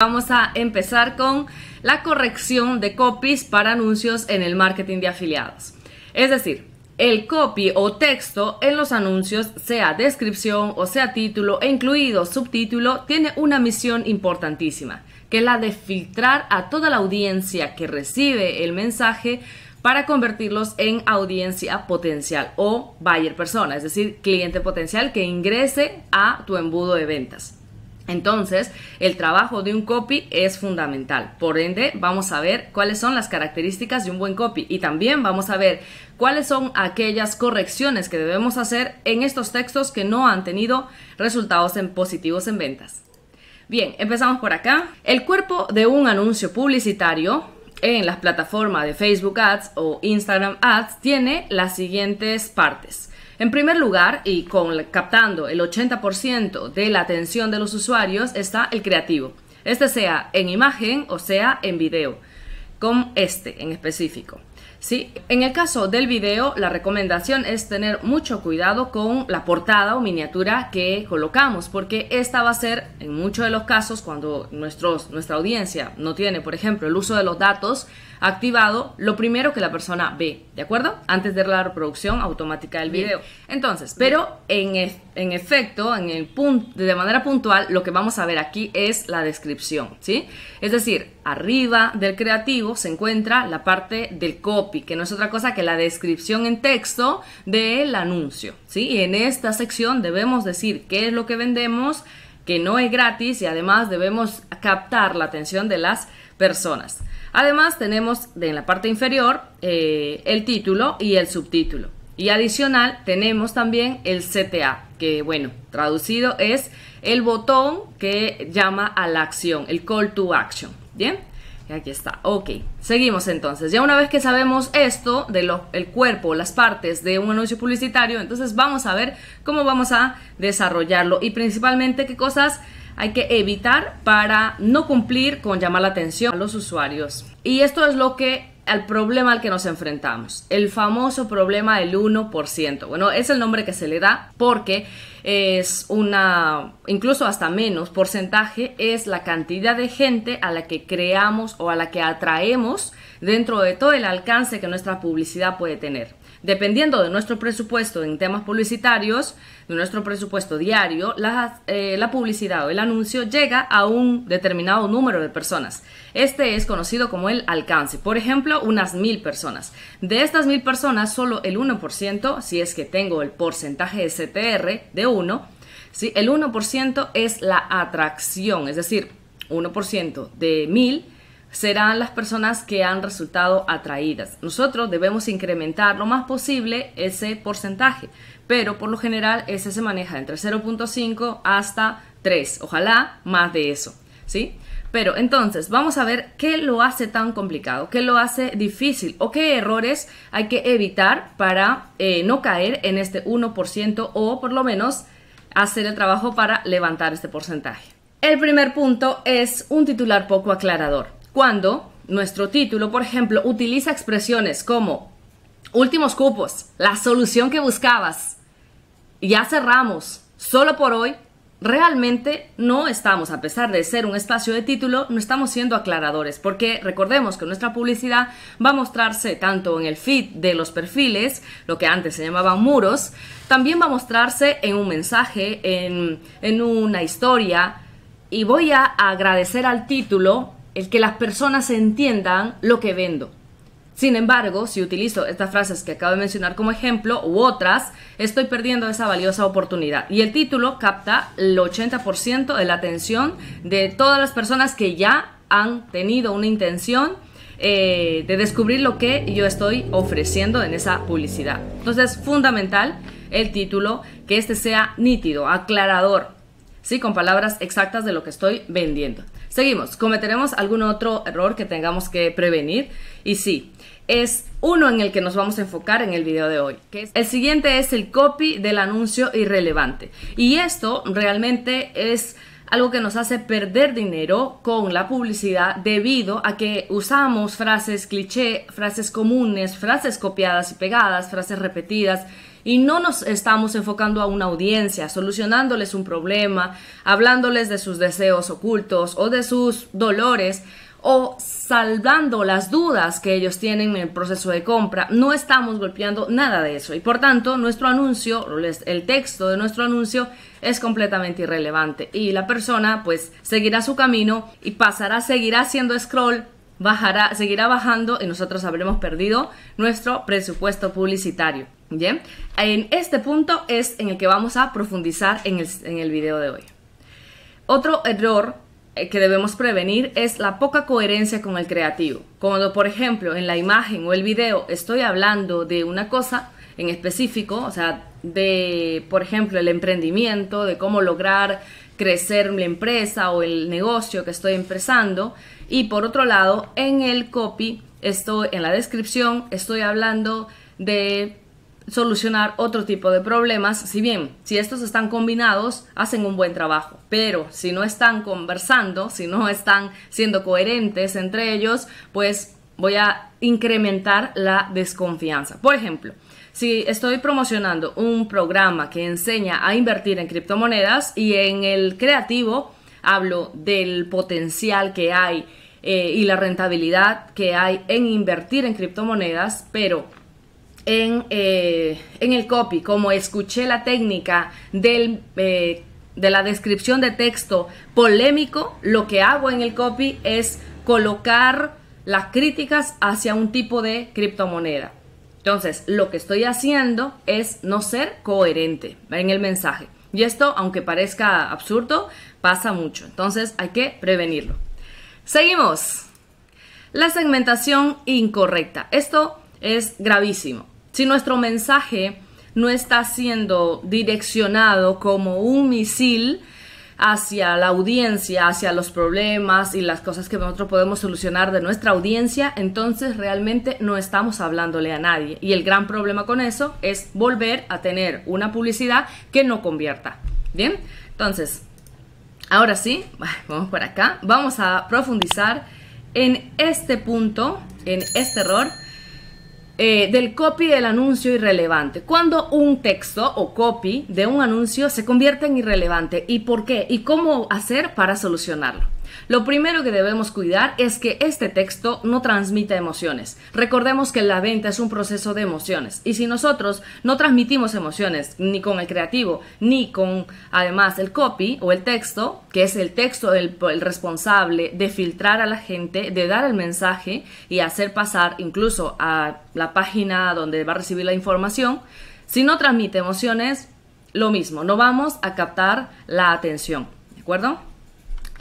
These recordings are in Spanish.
Vamos a empezar con la corrección de copies para anuncios en el marketing de afiliados. Es decir, el copy o texto en los anuncios, sea descripción o sea título e incluido subtítulo, tiene una misión importantísima, que es la de filtrar a toda la audiencia que recibe el mensaje para convertirlos en audiencia potencial o buyer persona, es decir, cliente potencial que ingrese a tu embudo de ventas. Entonces, el trabajo de un copy es fundamental. Por ende, vamos a ver cuáles son las características de un buen copy y también vamos a ver cuáles son aquellas correcciones que debemos hacer en estos textos que no han tenido resultados positivos en ventas. Bien, empezamos por acá. El cuerpo de un anuncio publicitario en las plataformas de Facebook Ads o Instagram Ads tiene las siguientes partes. En primer lugar, y captando el 80% de la atención de los usuarios, está el creativo. Este sea en imagen o sea en video, con este en específico. ¿Sí? En el caso del video, la recomendación es tener mucho cuidado con la portada o miniatura que colocamos, porque esta va a ser, en muchos de los casos, cuando nuestra audiencia no tiene, por ejemplo, el uso de los datos activado, lo primero que la persona ve, ¿de acuerdo? Antes de la reproducción automática del video. Entonces, pero en efecto, de manera puntual, lo que vamos a ver aquí es la descripción, ¿sí? Es decir, arriba del creativo se encuentra la parte del copy, que no es otra cosa que la descripción en texto del anuncio, ¿sí? Y en esta sección debemos decir qué es lo que vendemos, que no es gratis y además debemos captar la atención de las personas. Además tenemos en la parte inferior el título y el subtítulo. Y adicional tenemos también el CTA, que bueno, traducido es el botón que llama a la acción, el call to action. ¿Bien? Y aquí está. Ok, seguimos entonces. Ya una vez que sabemos esto el cuerpo, las partes de un anuncio publicitario, entonces vamos a ver cómo vamos a desarrollarlo y principalmente qué cosas hay que evitar para no cumplir con llamar la atención a los usuarios. Y esto es el problema al que nos enfrentamos, el famoso problema del 1%. Bueno, es el nombre que se le da porque es incluso hasta menos porcentaje, es la cantidad de gente a la que creamos o a la que atraemos dentro de todo el alcance que nuestra publicidad puede tener. Dependiendo de nuestro presupuesto en temas publicitarios, de nuestro presupuesto diario, la publicidad o el anuncio llega a un determinado número de personas. Este es conocido como el alcance. Por ejemplo, unas 1000 personas. De estas 1000 personas, solo el 1%, si es que tengo el porcentaje de CTR de 1, ¿sí? El 1% es la atracción, es decir, 1% de 1000 serán las personas que han resultado atraídas. Nosotros debemos incrementar lo más posible ese porcentaje, pero por lo general ese se maneja entre 0.5 hasta 3, ojalá más de eso, ¿sí? Pero entonces vamos a ver qué lo hace tan complicado, qué lo hace difícil o qué errores hay que evitar para no caer en este 1% o por lo menos hacer el trabajo para levantar este porcentaje. El primer punto es un titular poco aclarador. Cuando nuestro título, por ejemplo, utiliza expresiones como últimos cupos, la solución que buscabas, ya cerramos, solo por hoy, realmente no estamos, a pesar de ser un espacio de título, no estamos siendo aclaradores, porque recordemos que nuestra publicidad va a mostrarse tanto en el feed de los perfiles, lo que antes se llamaban muros, también va a mostrarse en un mensaje, en una historia, y voy a agradecer al título el que las personas entiendan lo que vendo. Sin embargo, si utilizo estas frases que acabo de mencionar como ejemplo u otras, estoy perdiendo esa valiosa oportunidad. Y el título capta el 80% de la atención de todas las personas que ya han tenido una intención de descubrir lo que yo estoy ofreciendo en esa publicidad. Entonces, fundamental el título, que este sea nítido, aclarador, ¿sí? Con palabras exactas de lo que estoy vendiendo. Seguimos, ¿cometeremos algún otro error que tengamos que prevenir? Y sí, es uno en el que nos vamos a enfocar en el video de hoy. El siguiente es el copy del anuncio irrelevante. Y esto realmente es algo que nos hace perder dinero con la publicidad debido a que usamos frases cliché, frases comunes, frases copiadas y pegadas, frases repetidas y no nos estamos enfocando a una audiencia, solucionándoles un problema, hablándoles de sus deseos ocultos o de sus dolores, o saldando las dudas que ellos tienen en el proceso de compra. No estamos golpeando nada de eso y por tanto nuestro anuncio, el texto de nuestro anuncio es completamente irrelevante y la persona pues seguirá su camino y seguirá haciendo scroll, seguirá bajando y nosotros habremos perdido nuestro presupuesto publicitario. Bien, en este punto es en el que vamos a profundizar en el video de hoy. Otro error que debemos prevenir es la poca coherencia con el creativo. Cuando, por ejemplo, en la imagen o el video estoy hablando de una cosa en específico, o sea, de, por ejemplo, el emprendimiento, de cómo lograr crecer la empresa o el negocio que estoy empezando, y por otro lado, en el copy, en la descripción, estoy hablando de solucionar otro tipo de problemas. Si bien, si estos están combinados, hacen un buen trabajo, pero si no están conversando, si no están siendo coherentes entre ellos, pues voy a incrementar la desconfianza. Por ejemplo, si estoy promocionando un programa que enseña a invertir en criptomonedas y en el creativo hablo del potencial que hay y la rentabilidad que hay en invertir en criptomonedas, pero en el copy, como escuché la técnica de la descripción de texto polémico, lo que hago en el copy es colocar las críticas hacia un tipo de criptomoneda. Entonces, lo que estoy haciendo es no ser coherente en el mensaje. Y esto, aunque parezca absurdo, pasa mucho. Entonces, hay que prevenirlo. Seguimos. La segmentación incorrecta. Esto es gravísimo. Si nuestro mensaje no está siendo direccionado como un misil hacia la audiencia, hacia los problemas y las cosas que nosotros podemos solucionar de nuestra audiencia, entonces realmente no estamos hablándole a nadie. Y el gran problema con eso es volver a tener una publicidad que no convierta. Bien, entonces, ahora sí, vamos por acá. Vamos a profundizar en este punto, en este error del copy del anuncio irrelevante. Cuando un texto o copy de un anuncio se convierte en irrelevante. ¿Y por qué? ¿Y cómo hacer para solucionarlo? Lo primero que debemos cuidar es que este texto no transmita emociones. Recordemos que la venta es un proceso de emociones y si nosotros no transmitimos emociones ni con el creativo ni con además el copy o el texto, que es el texto el responsable de filtrar a la gente, de dar el mensaje y hacer pasar incluso a la página donde va a recibir la información, si no transmite emociones, lo mismo, no vamos a captar la atención, ¿de acuerdo?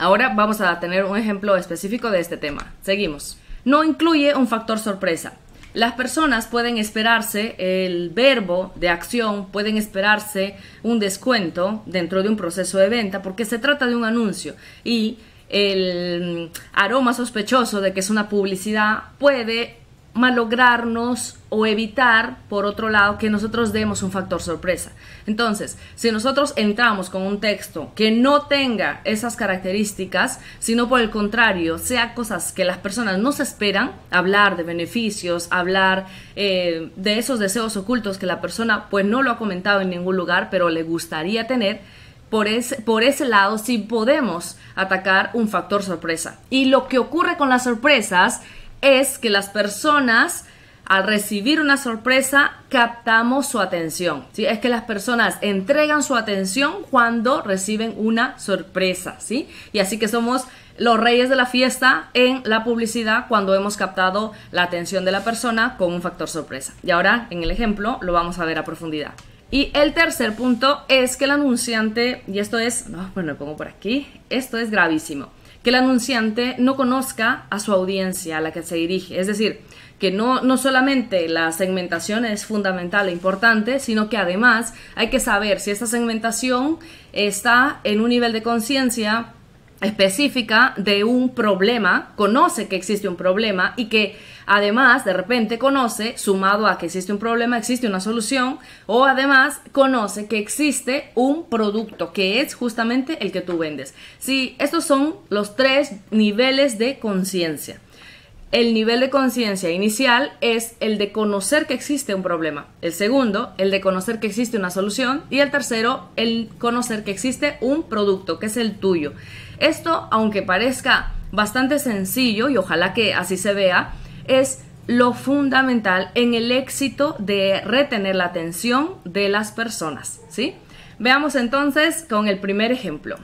Ahora vamos a tener un ejemplo específico de este tema. Seguimos. No incluye un factor sorpresa. Las personas pueden esperarse el verbo de acción, pueden esperarse un descuento dentro de un proceso de venta porque se trata de un anuncio y el aroma sospechoso de que es una publicidad puede malograrnos o evitar, por otro lado, que nosotros demos un factor sorpresa. Entonces, si nosotros entramos con un texto que no tenga esas características, sino por el contrario, sea cosas que las personas no se esperan, hablar de beneficios, hablar de esos deseos ocultos que la persona pues no lo ha comentado en ningún lugar, pero le gustaría tener, por ese lado sí podemos atacar un factor sorpresa. Y lo que ocurre con las sorpresas es que las personas, al recibir una sorpresa, captamos su atención, ¿sí? Es que las personas entregan su atención cuando reciben una sorpresa, ¿sí? Y así que somos los reyes de la fiesta en la publicidad cuando hemos captado la atención de la persona con un factor sorpresa. Y ahora, en el ejemplo, lo vamos a ver a profundidad. Y el tercer punto es que el anunciante, y esto es, bueno, lo pongo por aquí, esto es gravísimo, que el anunciante no conozca a su audiencia a la que se dirige. Es decir, que no solamente la segmentación es fundamental e importante, sino que además hay que saber si esta segmentación está en un nivel de conciencia específica de un problema, conoce que existe un problema y que además de repente conoce, sumado a que existe un problema, existe una solución, o además conoce que existe un producto que es justamente el que tú vendes. Sí, estos son los 3 niveles de conciencia. el nivel de conciencia inicial es el de conocer que existe un problema. El segundo, el de conocer que existe una solución. Y el tercero, el conocer que existe un producto, que es el tuyo. Esto, aunque parezca bastante sencillo, y ojalá que así se vea, es lo fundamental en el éxito de retener la atención de las personas, ¿sí? Veamos entonces con el primer ejemplo.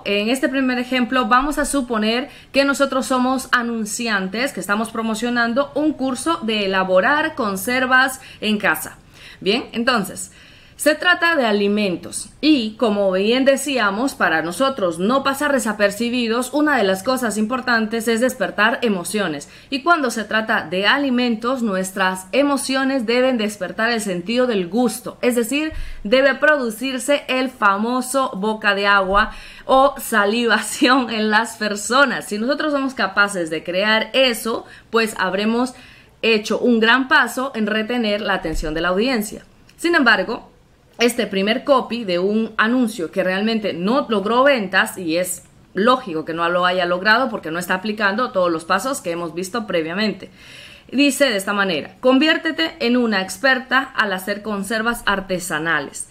En este primer ejemplo vamos a suponer que nosotros somos anunciantes que estamos promocionando un curso de elaborar conservas en casa. Bien, entonces se trata de alimentos y, como bien decíamos, para nosotros no pasar desapercibidos, una de las cosas importantes es despertar emociones. Y cuando se trata de alimentos, nuestras emociones deben despertar el sentido del gusto, es decir, debe producirse el famoso boca de agua o salivación en las personas. Si nosotros somos capaces de crear eso, pues habremos hecho un gran paso en retener la atención de la audiencia. Sin embargo, este primer copy de un anuncio que realmente no logró ventas, y es lógico que no lo haya logrado porque no está aplicando todos los pasos que hemos visto previamente. Dice de esta manera: conviértete en una experta al hacer conservas artesanales.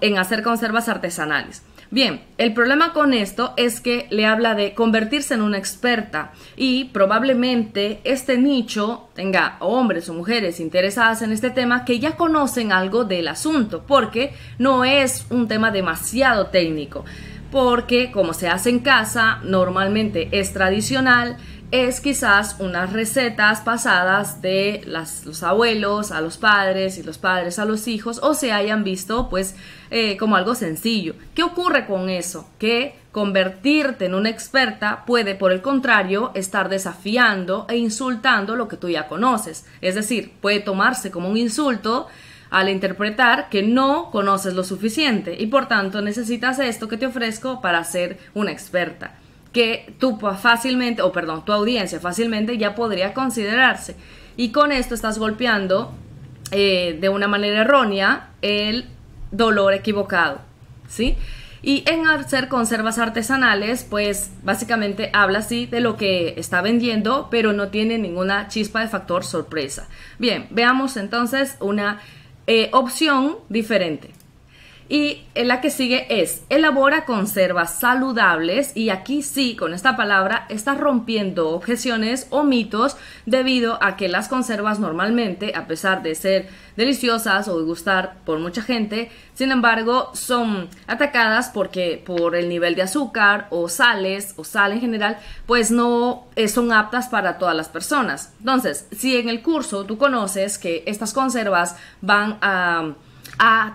En hacer conservas artesanales. Bien, el problema con esto es que le habla de convertirse en una experta y probablemente este nicho tenga hombres o mujeres interesadas en este tema que ya conocen algo del asunto, porque no es un tema demasiado técnico, porque como se hace en casa, normalmente es tradicional, es quizás unas recetas pasadas de los abuelos a los padres y los padres a los hijos, o se hayan visto pues como algo sencillo. ¿Qué ocurre con eso? Que convertirte en una experta puede, por el contrario, estar desafiando e insultando lo que tú ya conoces. Es decir, puede tomarse como un insulto al interpretar que no conoces lo suficiente y por tanto necesitas esto que te ofrezco para ser una experta, que tu audiencia fácilmente ya podría considerarse. Y con esto estás golpeando de una manera errónea el dolor equivocado, ¿sí? Y en hacer conservas artesanales, pues básicamente habla así de lo que está vendiendo, pero no tiene ninguna chispa de factor sorpresa. Bien, veamos entonces una opción diferente. Y la que sigue es: elabora conservas saludables. Y aquí sí, con esta palabra estás rompiendo objeciones o mitos, debido a que las conservas normalmente, a pesar de ser deliciosas o de gustar por mucha gente, sin embargo son atacadas porque por el nivel de azúcar o sales o sal en general, pues no son aptas para todas las personas. Entonces, si en el curso tú conoces que estas conservas van a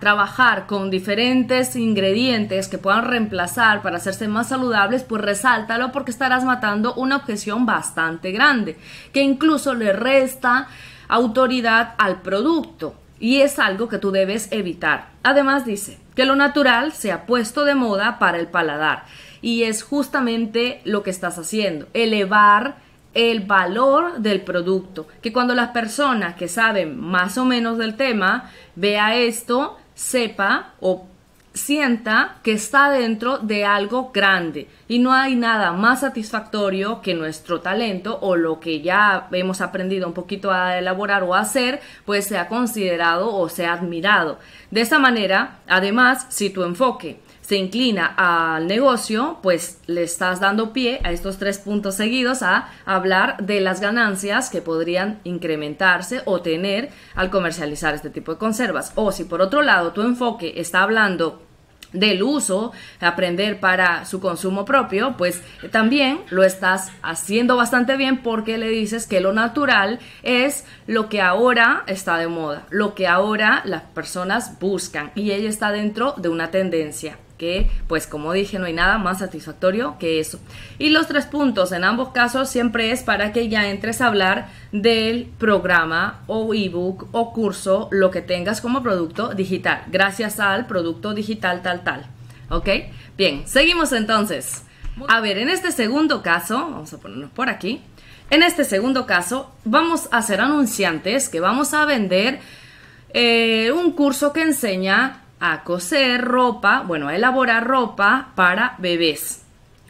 trabajar con diferentes ingredientes que puedan reemplazar para hacerse más saludables, pues resáltalo, porque estarás matando una objeción bastante grande que incluso le resta autoridad al producto, y es algo que tú debes evitar. Además dice que lo natural se ha puesto de moda para el paladar, y es justamente lo que estás haciendo: elevar el valor del producto, que cuando las personas que saben más o menos del tema vea esto, sepa o sienta que está dentro de algo grande. Y no hay nada más satisfactorio que nuestro talento o lo que ya hemos aprendido un poquito a elaborar o a hacer, pues sea considerado o sea admirado. De esa manera, además, si tu enfoque se inclina al negocio, pues le estás dando pie a estos 3 puntos seguidos a hablar de las ganancias que podrían incrementarse o tener al comercializar este tipo de conservas. O si por otro lado tu enfoque está hablando del uso, aprender para su consumo propio, pues también lo estás haciendo bastante bien, porque le dices que lo natural es lo que ahora está de moda, lo que ahora las personas buscan, y ella está dentro de una tendencia que, pues como dije, no hay nada más satisfactorio que eso. Y los 3 puntos en ambos casos siempre es para que ya entres a hablar del programa o ebook o curso, lo que tengas como producto digital, gracias al producto digital tal. ¿Ok? Bien, seguimos entonces. A ver, en este segundo caso, vamos a ponernos por aquí. En este segundo caso vamos a ser anunciantes que vamos a vender un curso que enseña a coser ropa, a elaborar ropa para bebés.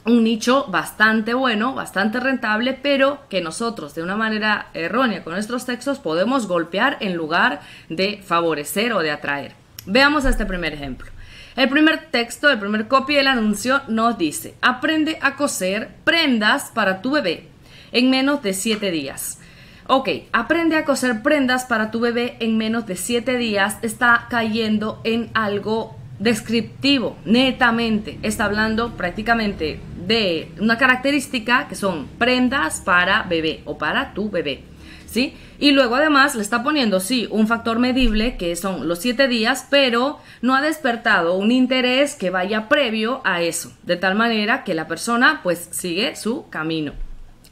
un nicho bastante bueno, bastante rentable, pero que nosotros de una manera errónea con nuestros textos podemos golpear en lugar de favorecer o de atraer. Veamos este primer ejemplo. El primer texto, el primer copy del anuncio nos dice: aprende a coser prendas para tu bebé en menos de 7 días. Ok, aprende a coser prendas para tu bebé en menos de 7 días está cayendo en algo descriptivo, netamente. Está hablando prácticamente de una característica que son prendas para bebé o para tu bebé, ¿sí? Y luego además le está poniendo, sí, un factor medible que son los 7 días, pero no ha despertado un interés que vaya previo a eso, de tal manera que la persona pues sigue su camino,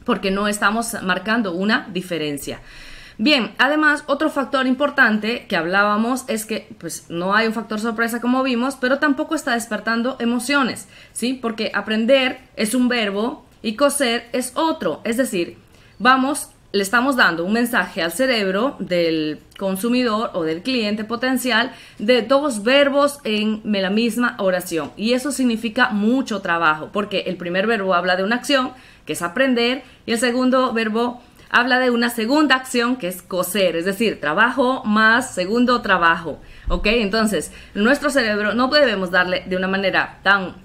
porque no estamos marcando una diferencia. Bien, además, otro factor importante que hablábamos es que pues no hay un factor sorpresa como vimos, pero tampoco está despertando emociones, ¿sí? Porque aprender es un verbo y coser es otro, es decir, le estamos dando un mensaje al cerebro del consumidor o del cliente potencial de 2 verbos en la misma oración, y eso significa mucho trabajo, porque el primer verbo habla de una acción, que es aprender, y el segundo verbo habla de una segunda acción, que es coser, es decir, trabajo más segundo trabajo, ¿ok? Entonces, nuestro cerebro no debemos darle de una manera tan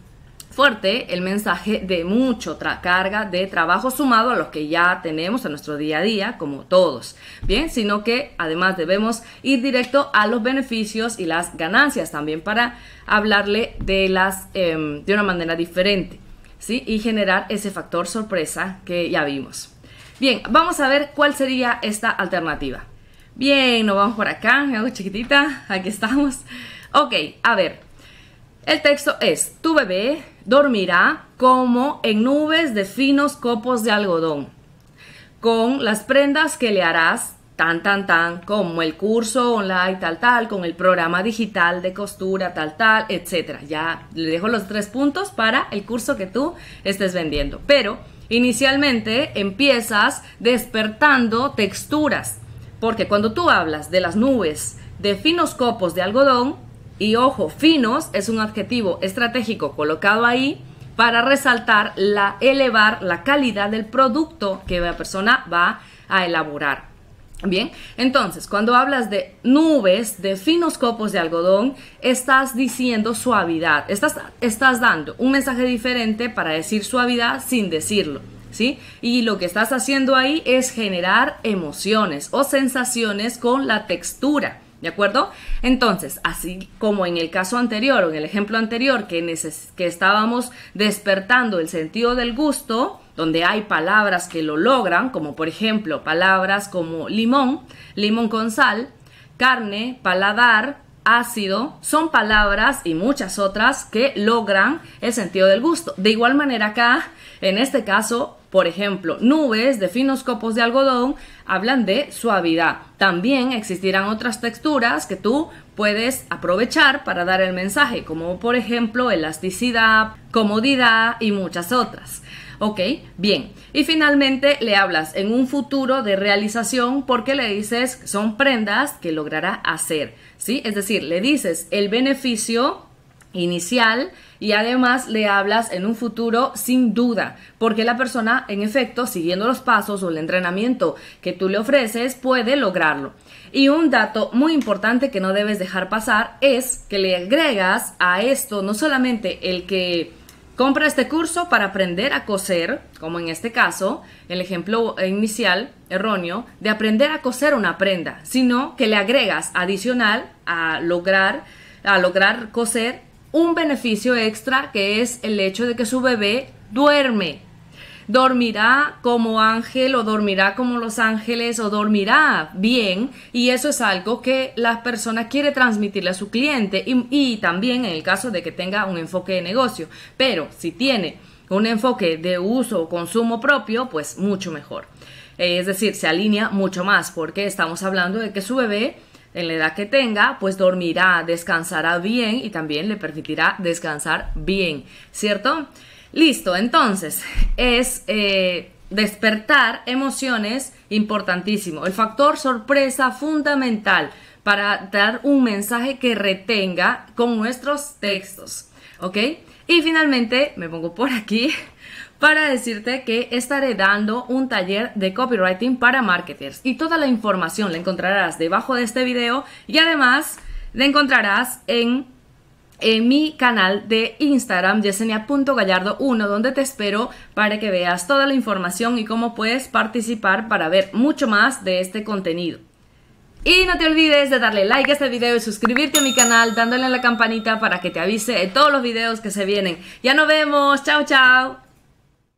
fuerte el mensaje de mucho carga de trabajo sumado a los que ya tenemos en nuestro día a día, como todos, ¿bien? Sino que además debemos ir directo a los beneficios y las ganancias también para hablarle de una manera diferente, ¿sí? Y generar ese factor sorpresa que ya vimos. Bien, vamos a ver cuál sería esta alternativa. Bien, nos vamos por acá, me hago chiquitita, aquí estamos. Ok, a ver, el texto es: tu bebé dormirá como en nubes de finos copos de algodón, con las prendas que le harás, tan, como el curso online, tal, con el programa digital de costura, tal, etcétera. Ya le dejo los 3 puntos para el curso que tú estés vendiendo, pero inicialmente empiezas despertando texturas, porque cuando tú hablas de las nubes de finos copos de algodón, y ojo, finos es un adjetivo estratégico colocado ahí para resaltar, elevar la calidad del producto que la persona va a elaborar. Bien, entonces cuando hablas de nubes de finos copos de algodón, estás diciendo suavidad, estás dando un mensaje diferente para decir suavidad sin decirlo, ¿sí? Y lo que estás haciendo ahí es generar emociones o sensaciones con la textura, ¿de acuerdo? Entonces, así como en el caso anterior o en el ejemplo anterior que estábamos despertando el sentido del gusto, donde hay palabras que lo logran, como por ejemplo palabras como limón, limón con sal, carne, paladar, ácido, son palabras y muchas otras que logran el sentido del gusto. De igual manera acá, en este caso, por ejemplo, nubes de finos copos de algodón hablan de suavidad. También existirán otras texturas que tú puedes aprovechar para dar el mensaje, como por ejemplo elasticidad, comodidad y muchas otras. Ok, bien. Y finalmente le hablas en un futuro de realización porque le dices que son prendas que logrará hacer, ¿sí? Es decir, le dices el beneficio inicial y además le hablas en un futuro sin duda, porque la persona, en efecto, siguiendo los pasos o el entrenamiento que tú le ofreces, puede lograrlo. Y un dato muy importante que no debes dejar pasar es que le agregas a esto no solamente el que compra este curso para aprender a coser, como en este caso, el ejemplo inicial erróneo de aprender a coser una prenda, sino que le agregas adicional a lograr coser un beneficio extra, que es el hecho de que su bebé dormirá como ángel o dormirá como los ángeles o dormirá bien, y eso es algo que la persona quiere transmitirle a su cliente y también en el caso de que tenga un enfoque de negocio, pero si tiene un enfoque de uso o consumo propio, pues mucho mejor, es decir, se alinea mucho más porque estamos hablando de que su bebé en la edad que tenga, pues dormirá, descansará bien y también le permitirá descansar bien, ¿cierto? Listo, entonces es despertar emociones importantísimo. El factor sorpresa fundamental para dar un mensaje que retenga con nuestros textos, ¿ok? Y finalmente, me pongo por aquí, para decirte que estaré dando un taller de copywriting para marketers y toda la información la encontrarás debajo de este video y además la encontrarás en mi canal de Instagram yesenia.gallardo1, donde te espero para que veas toda la información y cómo puedes participar para ver mucho más de este contenido. Y no te olvides de darle like a este video y suscribirte a mi canal dándole a la campanita para que te avise de todos los videos que se vienen. Ya nos vemos, chao chao.